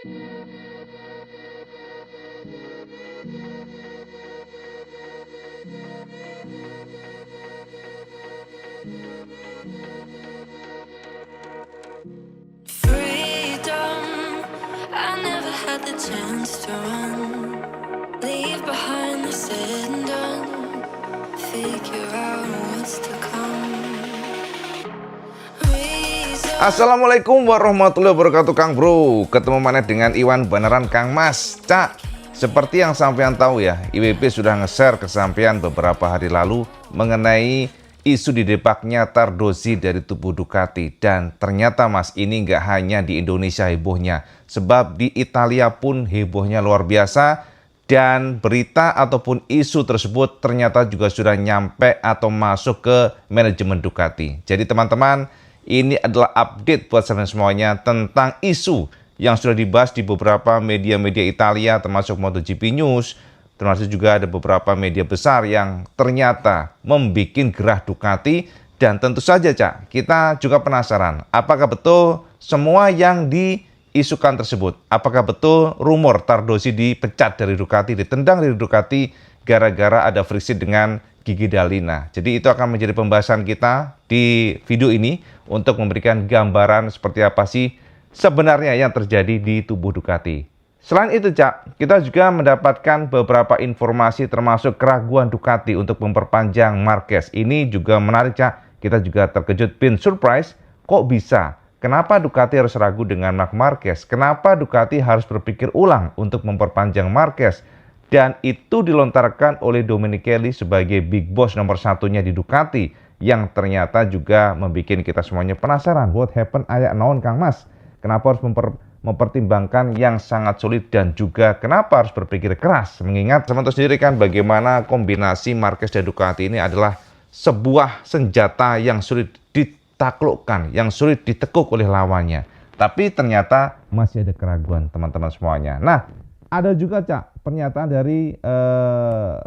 Freedom, I never had the chance to run. Leave behind the said and done. Figure out what's to come. Assalamualaikum warahmatullahi wabarakatuh Kang Bro. Ketemu mana dengan Iwan beneran Kang Mas. Cak, seperti yang sampean tahu ya, IWB sudah nge-share ke sampean beberapa hari lalu mengenai isu didepaknya Tardozzi dari tubuh Ducati. Dan ternyata Mas, ini nggak hanya di Indonesia hebohnya, sebab di Italia pun hebohnya luar biasa. Dan berita ataupun isu tersebut ternyata juga sudah nyampe atau masuk ke manajemen Ducati. Jadi teman-teman, ini adalah update buat kalian semuanya tentang isu yang sudah dibahas di beberapa media-media Italia, termasuk MotoGP News, termasuk juga ada beberapa media besar yang ternyata membuat gerah Ducati. Dan tentu saja Cak, kita juga penasaran, apakah betul semua yang diisukan tersebut? Apakah betul rumor Tardozzi dipecat dari Ducati, ditendang dari Ducati gara-gara ada friksi dengan Gigi D'Alina? Jadi itu akan menjadi pembahasan kita di video ini untuk memberikan gambaran seperti apa sih sebenarnya yang terjadi di tubuh Ducati. Selain itu Cak, kita juga mendapatkan beberapa informasi termasuk keraguan Ducati untuk memperpanjang Marquez. Ini juga menarik Cak, kita juga terkejut, pin surprise, kok bisa? Kenapa Ducati harus ragu dengan Marc Marquez? Kenapa Ducati harus berpikir ulang untuk memperpanjang Marquez? Dan itu dilontarkan oleh Domenicali sebagai big boss nomor satunya di Ducati, yang ternyata juga membuat kita semuanya penasaran. What happened ayak naon Kang Mas? Kenapa harus mempertimbangkan yang sangat sulit, dan juga kenapa harus berpikir keras? Mengingat teman-teman sendiri kan bagaimana kombinasi Marquez dan Ducati ini adalah sebuah senjata yang sulit ditaklukkan, yang sulit ditekuk oleh lawannya. Tapi ternyata masih ada keraguan teman-teman semuanya. Nah, ada juga Cak pernyataan dari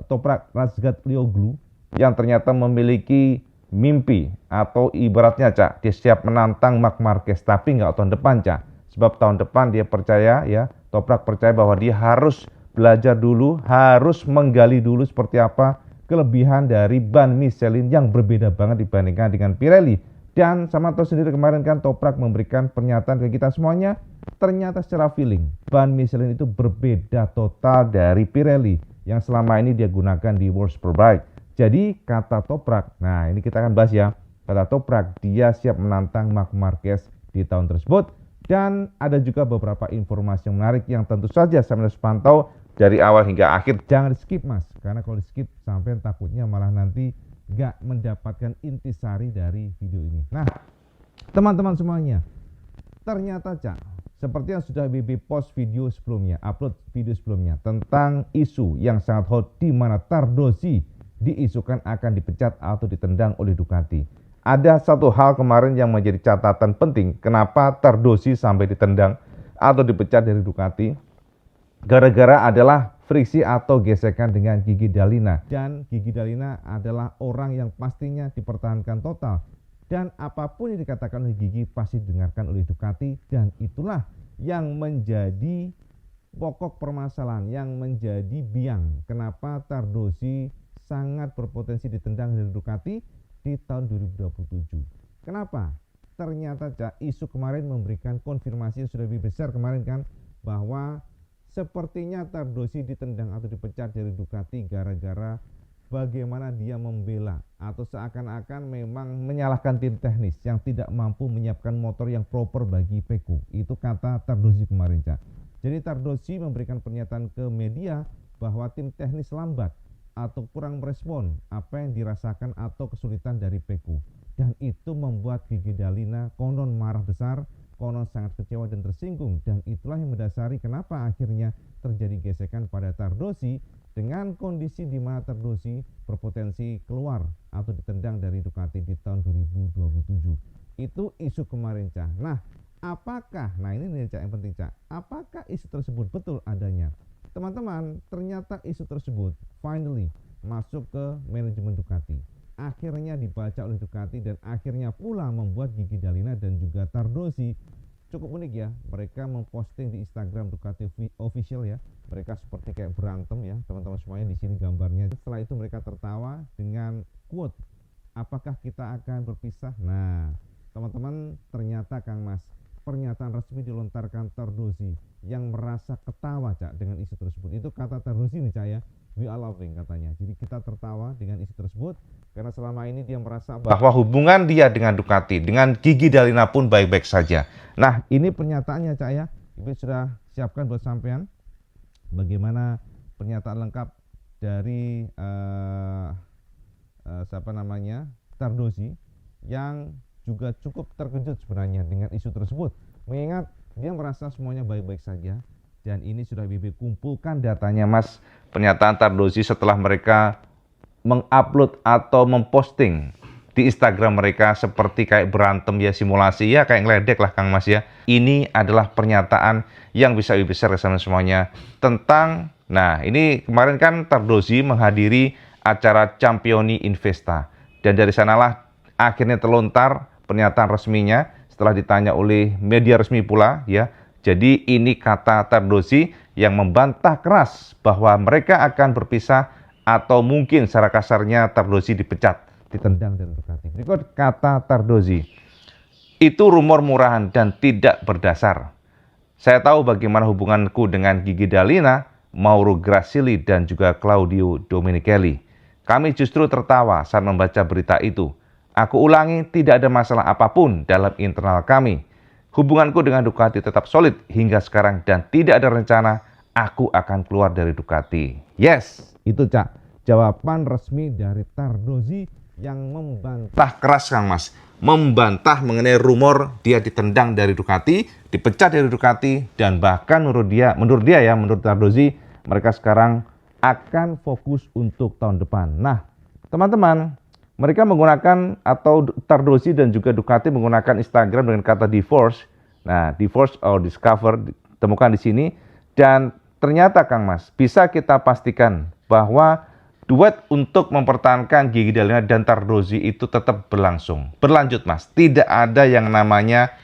Toprak Razgatlioglu yang ternyata memiliki mimpi, atau ibaratnya Cak, dia siap menantang Marc Marquez, tapi nggak tahun depan Cak. Sebab tahun depan dia percaya ya, Toprak percaya bahwa dia harus belajar dulu, harus menggali dulu seperti apa kelebihan dari ban Michelin yang berbeda banget dibandingkan dengan Pirelli. Dan sama tahu sendiri kemarin kan Toprak memberikan pernyataan ke kita semuanya, ternyata secara feeling ban Michelin itu berbeda total dari Pirelli yang selama ini dia gunakan di World Superbike. Jadi kata Toprak, nah ini kita akan bahas ya, kata Toprak dia siap menantang Marc Marquez di tahun tersebut. Dan ada juga beberapa informasi yang menarik yang tentu saja saya harus pantau dari awal hingga akhir. Jangan di skip Mas, karena kalau di skip sampai takutnya malah nanti nggak mendapatkan intisari dari video ini. Nah teman-teman semuanya, ternyata Cak, seperti yang sudah BB post video sebelumnya, upload video sebelumnya tentang isu yang sangat hot di mana Tardozzi diisukan akan dipecat atau ditendang oleh Ducati. Ada satu hal kemarin yang menjadi catatan penting, kenapa Tardozzi sampai ditendang atau dipecat dari Ducati, gara-gara adalah friksi atau gesekan dengan Gigi D'Alina. Dan Gigi D'Alina adalah orang yang pastinya dipertahankan total. Dan apapun yang dikatakan oleh Gigi pasti didengarkan oleh Ducati, dan itulah yang menjadi pokok permasalahan, yang menjadi biang kenapa Tardozzi sangat berpotensi ditendang dari Ducati di tahun 2027. Kenapa? Ternyata Cak, isu kemarin memberikan konfirmasi yang sudah lebih besar kemarin kan, bahwa sepertinya Tardozzi ditendang atau dipecat dari Ducati gara-gara bagaimana dia membela atau seakan-akan memang menyalahkan tim teknis yang tidak mampu menyiapkan motor yang proper bagi Pecco. Itu kata Tardozzi kemarin Cak. Jadi Tardozzi memberikan pernyataan ke media bahwa tim teknis lambat atau kurang merespon apa yang dirasakan atau kesulitan dari Pecco. Dan itu membuat Gigi D'Alina konon marah besar, konon sangat kecewa dan tersinggung. Dan itulah yang mendasari kenapa akhirnya terjadi gesekan pada Tardozzi, dengan kondisi di mana Tardozzi berpotensi keluar atau ditendang dari Ducati di tahun 2027. Itu isu kemarin Cak. Nah apakah, nah ini nih Cak yang penting Cak, apakah isu tersebut betul adanya? Teman-teman, ternyata isu tersebut finally masuk ke manajemen Ducati. Akhirnya dibaca oleh Ducati dan akhirnya pula membuat Gigi D'Alina dan juga Tardozzi cukup unik ya. Mereka memposting di Instagram Ducati Official ya. Mereka seperti kayak berantem ya, teman-teman semuanya. Di sini gambarnya. Setelah itu mereka tertawa dengan quote, apakah kita akan berpisah? Nah, teman-teman, ternyata Kang Mas, pernyataan resmi dilontarkan Tardozi yang merasa ketawa Cak dengan isu tersebut. Itu kata Tardozi nih Cak ya, we are laughing katanya. Jadi kita tertawa dengan isu tersebut karena selama ini dia merasa bahwa hubungan dia dengan Ducati, dengan Gigi Dalina pun baik-baik saja. Nah, ini pernyataannya Cak ya. Ibu sudah siapkan buat sampean bagaimana pernyataan lengkap dari siapa namanya, Tardozi, yang juga cukup terkejut sebenarnya dengan isu tersebut, mengingat dia merasa semuanya baik-baik saja. Dan ini sudah Bibi kumpulkan datanya Mas, pernyataan Tardozi setelah mereka mengupload atau memposting di Instagram mereka seperti kayak berantem ya, simulasi ya, kayak ngeledek lah Kang Mas ya. Ini adalah pernyataan yang bisa Bibi share ke semuanya tentang, nah ini kemarin kan Tardozi menghadiri acara Championi Investa, dan dari sanalah akhirnya terlontar pernyataan resminya setelah ditanya oleh media resmi pula ya. Jadi ini kata Tardozi yang membantah keras bahwa mereka akan berpisah atau mungkin secara kasarnya Tardozi dipecat, ditendang dari Ducati. Berikut kata Tardozi, itu rumor murahan dan tidak berdasar. Saya tahu bagaimana hubunganku dengan Gigi Dalina, Mauro Gracili dan juga Claudio Domenicali. Kami justru tertawa saat membaca berita itu. Aku ulangi, tidak ada masalah apapun dalam internal kami. Hubunganku dengan Ducati tetap solid hingga sekarang dan tidak ada rencana aku akan keluar dari Ducati. Yes, itu Cak, jawaban resmi dari Tardozi yang membantah keras Kang Mas. Membantah mengenai rumor dia ditendang dari Ducati, dipecat dari Ducati, dan bahkan menurut Tardozi, mereka sekarang akan fokus untuk tahun depan. Nah, teman-teman, mereka menggunakan, atau Tardozi dan juga Ducati menggunakan Instagram dengan kata divorce. Nah, divorce or discover ditemukan di sini. Dan ternyata Kang Mas, bisa kita pastikan bahwa duet untuk mempertahankan Gigi Dalina dan Tardozi itu tetap berlanjut Mas. Tidak ada yang namanya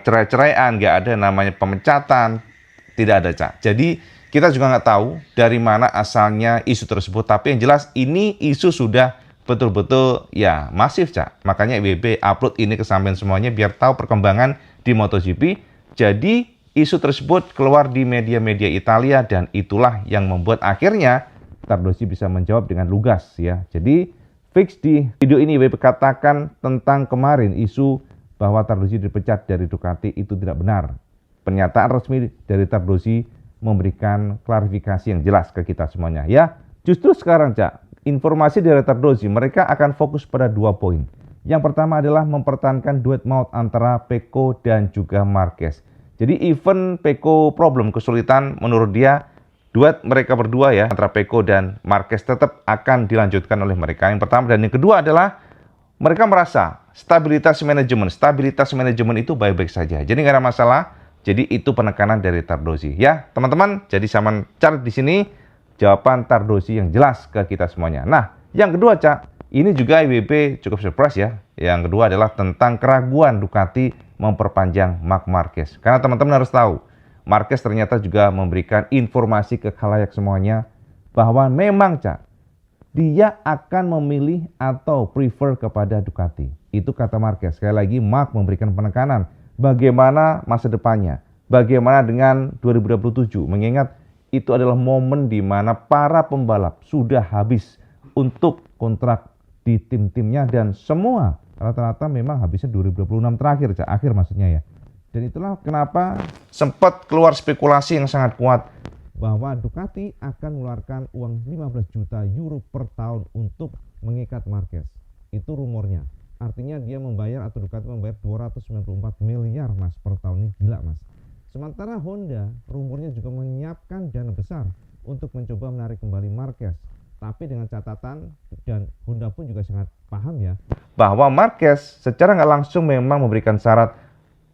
cerai-ceraian, nggak ada yang namanya pemecatan, tidak ada Cak. Jadi kita juga nggak tahu dari mana asalnya isu tersebut. Tapi yang jelas ini isu sudah betul-betul ya masif Cak. Makanya IWB upload ini ke sampean semuanya biar tahu perkembangan di MotoGP. Jadi isu tersebut keluar di media-media Italia dan itulah yang membuat akhirnya Tardozi bisa menjawab dengan lugas ya. Jadi fix di video ini IWB katakan tentang kemarin isu bahwa Tardozi dipecat dari Ducati itu tidak benar. Pernyataan resmi dari Tardozi memberikan klarifikasi yang jelas ke kita semuanya ya. Justru sekarang Cak, informasi dari Tardozi, mereka akan fokus pada 2 poin. Yang pertama adalah mempertahankan duet maut antara Pecco dan juga Marquez. Jadi even Pecco problem, kesulitan, menurut dia duet mereka berdua ya, antara Pecco dan Marquez tetap akan dilanjutkan oleh mereka. Yang pertama, dan yang kedua adalah mereka merasa stabilitas manajemen itu baik-baik saja. Jadi nggak ada masalah. Jadi itu penekanan dari Tardozi ya, teman-teman. Jadi sama cari di sini jawaban Tardozi yang jelas ke kita semuanya. Nah, yang kedua Cak, ini juga IWB cukup surprise ya. Yang kedua adalah tentang keraguan Ducati memperpanjang Marc Marquez. Karena teman-teman harus tahu, Marquez ternyata juga memberikan informasi ke khalayak semuanya bahwa memang Cak, dia akan memilih atau prefer kepada Ducati. Itu kata Marquez. Sekali lagi, Marc memberikan penekanan bagaimana masa depannya, bagaimana dengan 2027, mengingat itu adalah momen di mana para pembalap sudah habis untuk kontrak di tim-timnya dan semua rata-rata memang habisnya 2026 terakhir, akhir maksudnya ya. Dan itulah kenapa sempat keluar spekulasi yang sangat kuat bahwa Ducati akan mengeluarkan uang 15 juta euro per tahun untuk mengikat Marquez. Itu rumornya. Artinya dia membayar, atau Ducati membayar 294 miliar Mas per tahun. Ini gila Mas. Sementara Honda rumornya juga menyiapkan dana besar untuk mencoba menarik kembali Marquez. Tapi dengan catatan, dan Honda pun juga sangat paham ya, bahwa Marquez secara nggak langsung memang memberikan syarat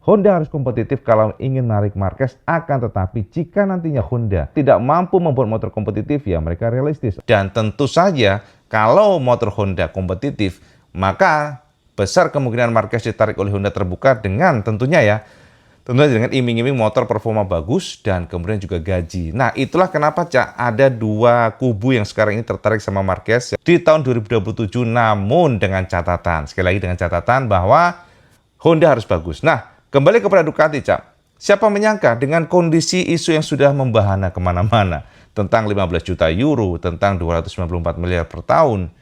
Honda harus kompetitif kalau ingin menarik Marquez. Akan tetapi jika nantinya Honda tidak mampu membuat motor kompetitif, ya mereka realistis. Dan tentu saja kalau motor Honda kompetitif, maka besar kemungkinan Marquez ditarik oleh Honda terbuka dengan tentunya ya Tentunya dengan iming-iming motor performa bagus dan kemudian juga gaji. Nah, itulah kenapa Cak ada dua kubu yang sekarang ini tertarik sama Marquez di tahun 2027, namun dengan catatan, sekali lagi dengan catatan bahwa Honda harus bagus. Nah, kembali kepada Ducati Cak. Siapa menyangka dengan kondisi isu yang sudah membahana kemana-mana tentang 15 juta euro, tentang 294 miliar per tahun,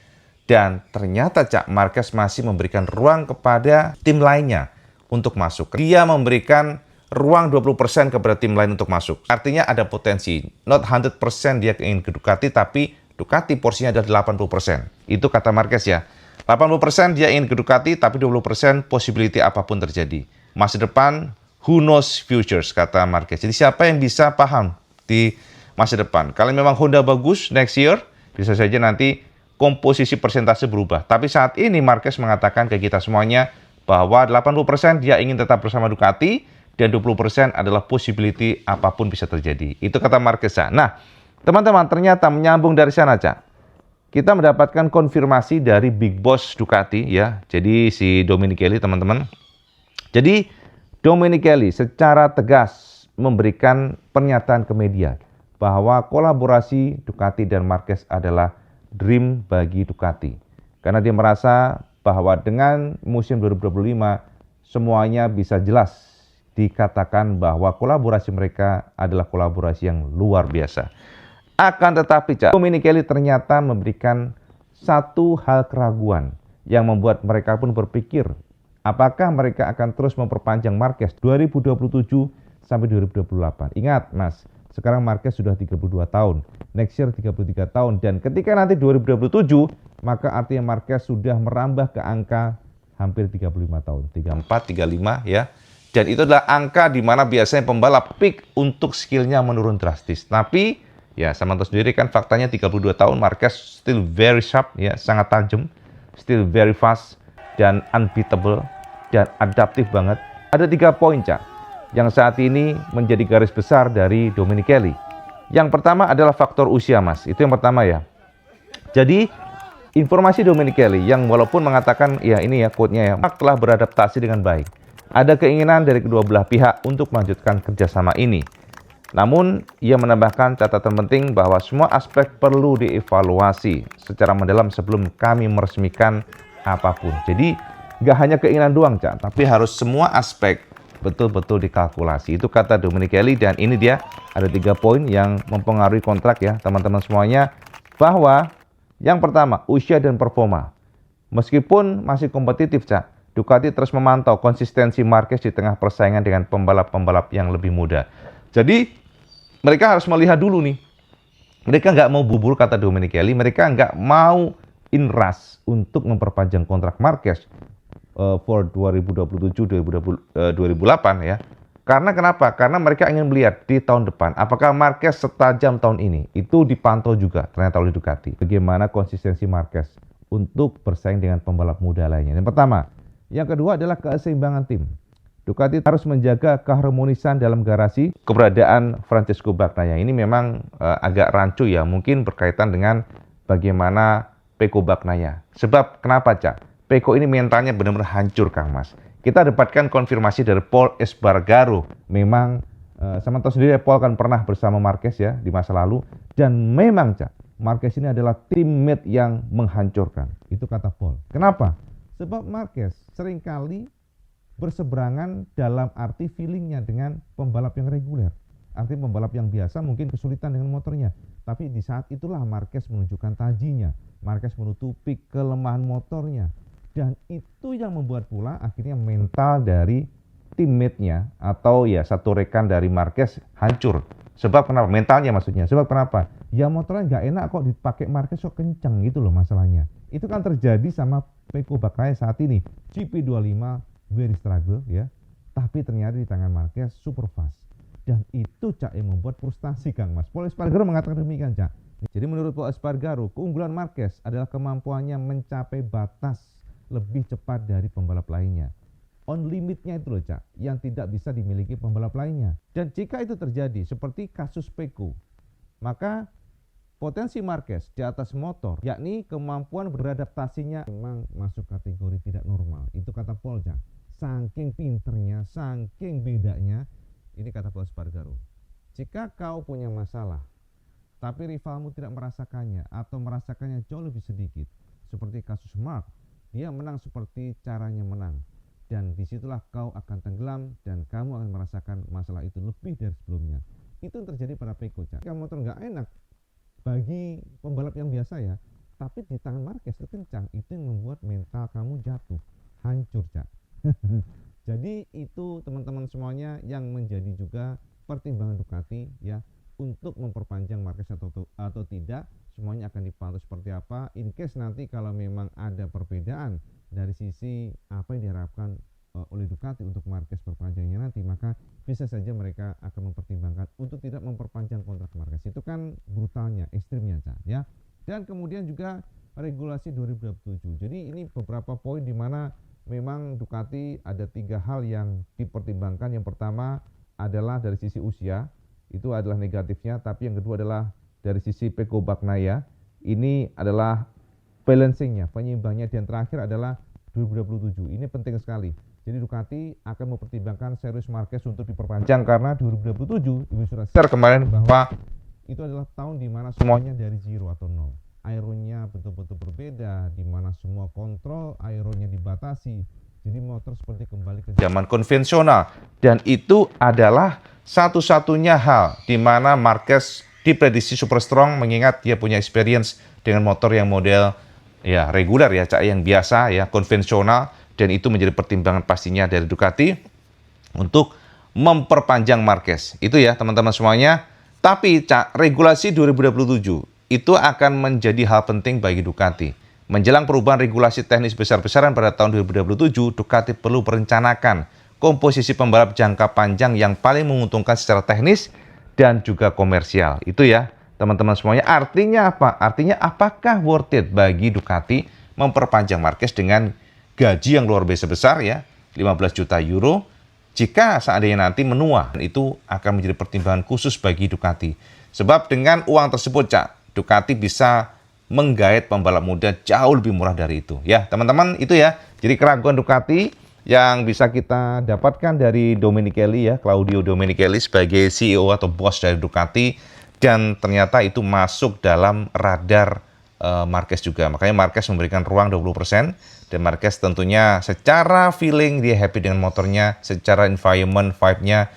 dan ternyata Cak Marquez masih memberikan ruang kepada tim lainnya untuk masuk. Dia memberikan ruang 20% kepada tim lain untuk masuk. Artinya ada potensi. Not 100% dia ingin ke Ducati, tapi Ducati porsinya adalah 80%. Itu kata Marquez ya. 80% dia ingin ke Ducati, tapi 20% possibility apapun terjadi. Masa depan, who knows futures, kata Marquez. Jadi siapa yang bisa paham di masa depan? Kalau memang Honda bagus next year, bisa saja nanti komposisi persentase berubah. Tapi saat ini Marquez mengatakan ke kita semuanya, bahwa 80% dia ingin tetap bersama Ducati dan 20% adalah possibility apapun bisa terjadi. Itu kata Marquez. Nah, teman-teman, ternyata menyambung dari sana, Cak. Kita mendapatkan konfirmasi dari Big Boss Ducati ya. Jadi si Domenicali, teman-teman. Jadi Domenicali secara tegas memberikan pernyataan ke media bahwa kolaborasi Ducati dan Marquez adalah dream bagi Ducati. Karena dia merasa bahwa dengan musim 2025 semuanya bisa jelas dikatakan bahwa kolaborasi mereka adalah kolaborasi yang luar biasa. Akan tetapi, Cak, Domenicali ternyata memberikan satu hal keraguan yang membuat mereka pun berpikir apakah mereka akan terus memperpanjang Marquez 2027 sampai 2028. Ingat, Mas, sekarang Marquez sudah 32 tahun, next year 33 tahun, dan ketika nanti 2027 maka artinya Marquez sudah merambah ke angka hampir 35 tahun, 34, 35 ya. Dan itu adalah angka di mana biasanya pembalap peak untuk skillnya menurun drastis. Tapi ya sama sendiri kan faktanya 32 tahun Marquez still very sharp ya, sangat tajam, still very fast dan unbeatable dan adaptif banget. Ada 3 poin, Cak, yang saat ini menjadi garis besar dari Domenicali. Yang pertama adalah faktor usia, Mas. Itu yang pertama ya. Jadi informasi Domenicali yang walaupun mengatakan ya ini ya quote-nya ya, Mark telah beradaptasi dengan baik. Ada keinginan dari kedua belah pihak untuk melanjutkan kerjasama ini. Namun ia menambahkan catatan penting bahwa semua aspek perlu dievaluasi secara mendalam sebelum kami meresmikan apapun. Jadi nggak hanya keinginan doang, Cak, tapi harus semua aspek betul-betul dikalkulasi. Itu kata Domenicali, dan ini dia ada 3 poin yang mempengaruhi kontrak ya teman-teman semuanya. Bahwa yang pertama, usia dan performa. Meskipun masih kompetitif, Cak, Ducati terus memantau konsistensi Marquez di tengah persaingan dengan pembalap-pembalap yang lebih muda. Jadi mereka harus melihat dulu nih. Mereka nggak mau bubur, kata Domenicali. Mereka nggak mau in rush untuk memperpanjang kontrak Marquez for 2027-2028 ya. Karena kenapa? Karena mereka ingin melihat di tahun depan apakah Marquez setajam tahun ini. Itu dipantau juga ternyata oleh Ducati. Bagaimana konsistensi Marquez untuk bersaing dengan pembalap muda lainnya. Yang pertama. Yang kedua adalah keseimbangan tim. Ducati harus menjaga keharmonisan dalam garasi. Keberadaan Francesco Bagnaia ini memang agak rancu ya. Mungkin berkaitan dengan bagaimana Pecco Bagnaia. Sebab kenapa, Cak? Pecco ini mentalnya benar-benar hancur, Kang Mas. Kita dapatkan konfirmasi dari Pol Espargaro. Memang sama tahu sendiri Pol kan pernah bersama Marquez ya di masa lalu. Dan memang, Cak, Marquez ini adalah teammate yang menghancurkan. Itu kata Pol. Kenapa? Sebab Marquez seringkali berseberangan dalam arti feelingnya dengan pembalap yang reguler. Artinya pembalap yang biasa mungkin kesulitan dengan motornya. Tapi di saat itulah Marquez menunjukkan tajinya. Marquez menutupi kelemahan motornya. Dan itu yang membuat pula akhirnya mental dari teammate-nya atau ya satu rekan dari Marquez hancur. Sebab kenapa? Mentalnya maksudnya. Sebab kenapa? Ya motornya nggak enak kok dipakai Marquez kok kenceng gitu loh masalahnya. Itu kan terjadi sama Pecco Bagnaia saat ini. GP25 very struggle ya. Tapi ternyata di tangan Marquez super fast. Dan itu, Cak, yang membuat frustasi, Kang Mas. Pol Espargaro mengatakan demikian, Cak. Jadi menurut Pol Espargaro, keunggulan Marquez adalah kemampuannya mencapai batas lebih cepat dari pembalap lainnya. On limitnya itu loh, Cak, yang tidak bisa dimiliki pembalap lainnya. Dan jika itu terjadi seperti kasus Pecco, maka potensi Marquez di atas motor, yakni kemampuan beradaptasinya memang masuk kategori tidak normal. Itu kata Pol, Cak. saking pinternya, saking bedanya. Ini kata Bos Espargaro. Jika kau punya masalah, tapi rivalmu tidak merasakannya atau merasakannya jauh lebih sedikit, seperti kasus Mark, dia menang seperti caranya menang. Dan disitulah kau akan tenggelam dan kamu akan merasakan masalah itu lebih dari sebelumnya. Itu yang terjadi pada Pecco, Cak. Kalau motor nggak enak bagi pembalap yang biasa ya, tapi di tangan Marquez itu kencang, itu yang membuat mental kamu jatuh, hancur, Cak. Jadi itu teman-teman semuanya yang menjadi juga pertimbangan Ducati ya, untuk memperpanjang Marquez atau tidak, semuanya akan dipantau seperti apa. In case nanti kalau memang ada perbedaan dari sisi apa yang diharapkan oleh Ducati untuk Marquez perpanjangnya nanti, maka bisa saja mereka akan mempertimbangkan untuk tidak memperpanjang kontrak Marquez. Itu kan brutalnya, ekstrimnya, Cak, ya. Dan kemudian juga regulasi 2027. Jadi ini beberapa poin di mana memang Ducati ada 3 hal yang dipertimbangkan. Yang pertama adalah dari sisi usia, itu adalah negatifnya, tapi yang kedua adalah dari sisi Pecco Bagnaia, ini adalah balancingnya, penyimbangnya, dan terakhir adalah 2027. Ini penting sekali. Jadi Ducati akan mempertimbangkan serius Marquez untuk diperpanjang karena 2027 Ibu sudah share kemarin bahwa itu adalah tahun di mana semuanya dari zero atau nol. Aeronya betul-betul berbeda, di mana semua kontrol aeronya dibatasi. Jadi motor seperti kembali ke zaman konvensional, dan itu adalah satu-satunya hal di mana Marquez diprediksi super strong, mengingat dia punya experience dengan motor yang model ya reguler ya, Cak, yang biasa ya, konvensional, dan itu menjadi pertimbangan pastinya dari Ducati untuk memperpanjang Marquez. Itu ya teman-teman semuanya. Tapi Cak, regulasi 2027 itu akan menjadi hal penting bagi Ducati. Menjelang perubahan regulasi teknis besar-besaran pada tahun 2027, Ducati perlu merencanakan komposisi pembalap jangka panjang yang paling menguntungkan secara teknis dan juga komersial. Itu ya teman-teman semuanya. Artinya apa? Artinya apakah worth it bagi Ducati memperpanjang Marquez dengan gaji yang luar biasa besar ya, 15 juta euro, jika seandainya nanti menua. Itu akan menjadi pertimbangan khusus bagi Ducati. Sebab dengan uang tersebut, Cak, Ducati bisa menggait pembalap muda jauh lebih murah dari itu. Ya, teman-teman, itu ya. Jadi keraguan Ducati yang bisa kita dapatkan dari Domenicali ya, Claudio Domenicali sebagai CEO atau bos dari Ducati, dan ternyata itu masuk dalam radar Marquez juga. Makanya Marquez memberikan ruang 20%, dan Marquez tentunya secara feeling dia happy dengan motornya, secara environment, vibe-nya,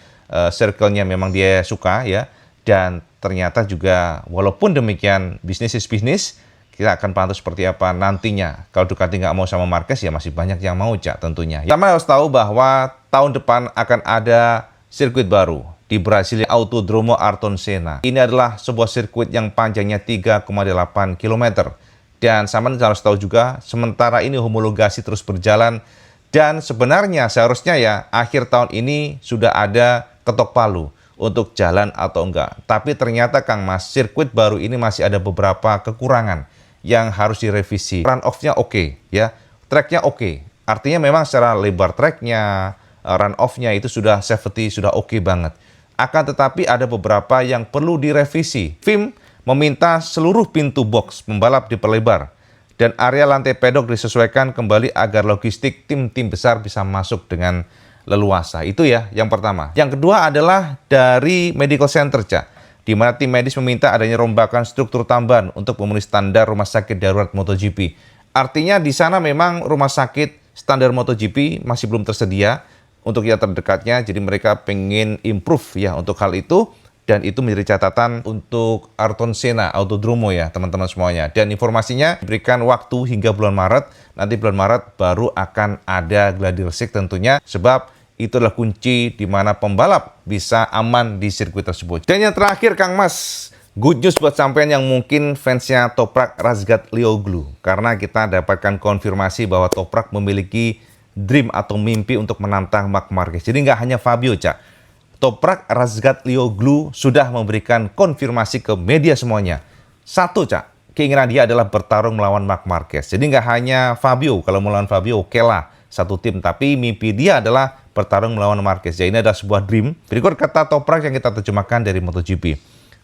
circle-nya memang dia suka ya. Dan ternyata juga walaupun demikian bisnis is bisnis, kita akan pantau seperti apa nantinya. Kalau Ducati nggak mau sama Marquez ya masih banyak yang mau, Cak, tentunya. Kita harus tahu bahwa tahun depan akan ada sirkuit baru di Brasilia, Autodromo Ayrton Senna. Ini adalah sebuah sirkuit yang panjangnya 3,8 km. Dan sama harus tahu juga, sementara ini homologasi terus berjalan, dan sebenarnya seharusnya ya akhir tahun ini sudah ada ketok palu untuk jalan atau enggak. Tapi ternyata Kang Mas, sirkuit baru ini masih ada beberapa kekurangan yang harus direvisi. Run off-nya oke ya, track-nya oke. Artinya memang secara lebar track-nya, run off-nya itu sudah safety, sudah oke banget. Akan tetapi ada beberapa yang perlu direvisi. FIM meminta seluruh pintu box pembalap diperlebar dan area lantai pedok disesuaikan kembali agar logistik tim-tim besar bisa masuk dengan leluasa. Itu ya yang pertama. Yang kedua adalah dari medical center, Cak, di mana tim medis meminta adanya rombakan struktur tambahan untuk memenuhi standar rumah sakit darurat MotoGP. Artinya di sana memang rumah sakit standar MotoGP masih belum tersedia untuk yang terdekatnya, jadi mereka pengen improve ya untuk hal itu, dan itu menjadi catatan untuk Ayrton Senna Autodromo ya teman-teman semuanya. Dan informasinya diberikan waktu hingga bulan Maret, nanti bulan Maret baru akan ada gladi resik tentunya, sebab itu adalah kunci di mana pembalap bisa aman di sirkuit tersebut. Dan yang terakhir Kang Mas, good news buat sampean yang mungkin fansnya Toprak Razgatlioglu, karena kita dapatkan konfirmasi bahwa Toprak memiliki dream atau mimpi untuk menantang Marc Marquez. Jadi nggak hanya Fabio, Cak. Toprak Razgatlioglu sudah memberikan konfirmasi ke media semuanya. Satu, Cak, keinginan dia adalah bertarung melawan Marc Marquez. Jadi nggak hanya Fabio, kalau melawan Fabio oke lah, satu tim. Tapi mimpi dia adalah bertarung melawan Marquez. Jadi ini adalah sebuah dream. Berikut kata Toprak yang kita terjemahkan dari MotoGP.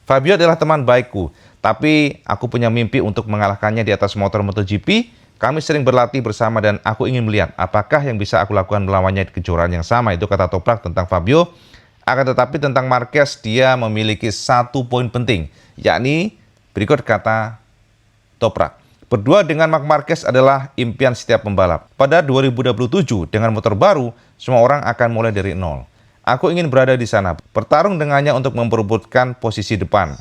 Fabio adalah teman baikku, tapi aku punya mimpi untuk mengalahkannya di atas motor MotoGP. Kami sering berlatih bersama dan aku ingin melihat apakah yang bisa aku lakukan melawannya di kejuaraan yang sama. Itu kata Toprak tentang Fabio. Akan tetapi tentang Marquez, dia memiliki satu poin penting, yakni berikut kata Toprak. Berdua dengan Marc Marquez adalah impian setiap pembalap. Pada 2027, dengan motor baru, semua orang akan mulai dari nol. Aku ingin berada di sana, bertarung dengannya untuk memperebutkan posisi depan.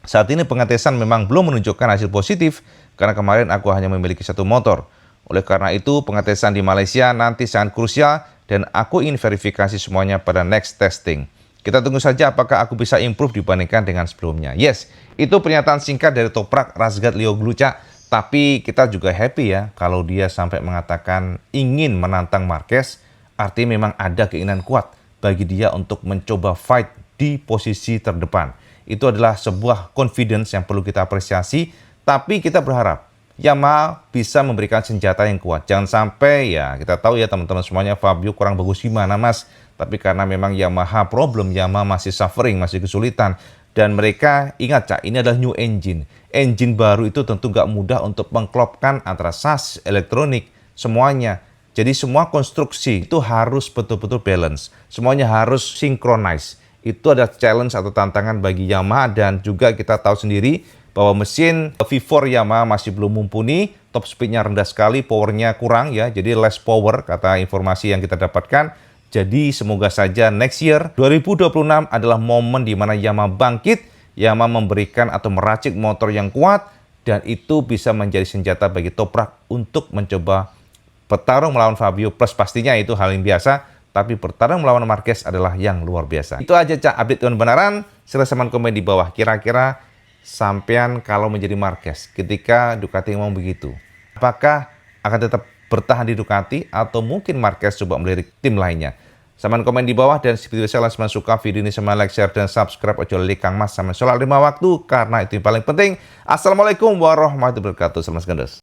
Saat ini pengetesan memang belum menunjukkan hasil positif, karena kemarin aku hanya memiliki satu motor. Oleh karena itu, pengetesan di Malaysia nanti sangat krusial, dan aku ingin verifikasi semuanya pada next testing. Kita tunggu saja apakah aku bisa improve dibandingkan dengan sebelumnya. Yes, itu pernyataan singkat dari Toprak Razgat Leogluca. Tapi kita juga happy ya kalau dia sampai mengatakan ingin menantang Marquez. Artinya memang ada keinginan kuat bagi dia untuk mencoba fight di posisi terdepan. Itu adalah sebuah confidence yang perlu kita apresiasi. Tapi kita berharap Yamaha bisa memberikan senjata yang kuat. Jangan sampai ya, kita tahu ya teman-teman semuanya, Fabio kurang bagus gimana mas. Tapi karena memang Yamaha problem, Yamaha masih suffering, masih kesulitan. Dan mereka ingat Cak, ini adalah new engine. Engine baru itu tentu nggak mudah untuk mengklopkan antara SAS, elektronik, semuanya. Jadi semua konstruksi itu harus betul-betul balance. Semuanya harus synchronize. Itu adalah challenge atau tantangan bagi Yamaha, dan juga kita tahu sendiri bahwa mesin V4 Yamaha masih belum mumpuni, top speednya rendah sekali, powernya kurang ya, jadi less power kata informasi yang kita dapatkan. Jadi semoga saja next year 2026 adalah momen di mana Yamaha bangkit, Yamaha memberikan atau meracik motor yang kuat, dan itu bisa menjadi senjata bagi Toprak untuk mencoba bertarung melawan Fabio, plus pastinya itu hal yang biasa, tapi bertarung melawan Marquez adalah yang luar biasa. Itu aja Cak update kebenaran. Silahkan komen di bawah, kira-kira sampean kalau menjadi Marquez ketika Ducati ngomong begitu, apakah akan tetap bertahan di Ducati atau mungkin Marquez coba melirik tim lainnya? Sampean komen di bawah, dan seperti biasa kalau suka video ini sama like, share, dan subscribe. Ojo lali Kang Mas sama sholat 5 waktu karena itu yang paling penting. Assalamualaikum warahmatullahi wabarakatuh. Selamat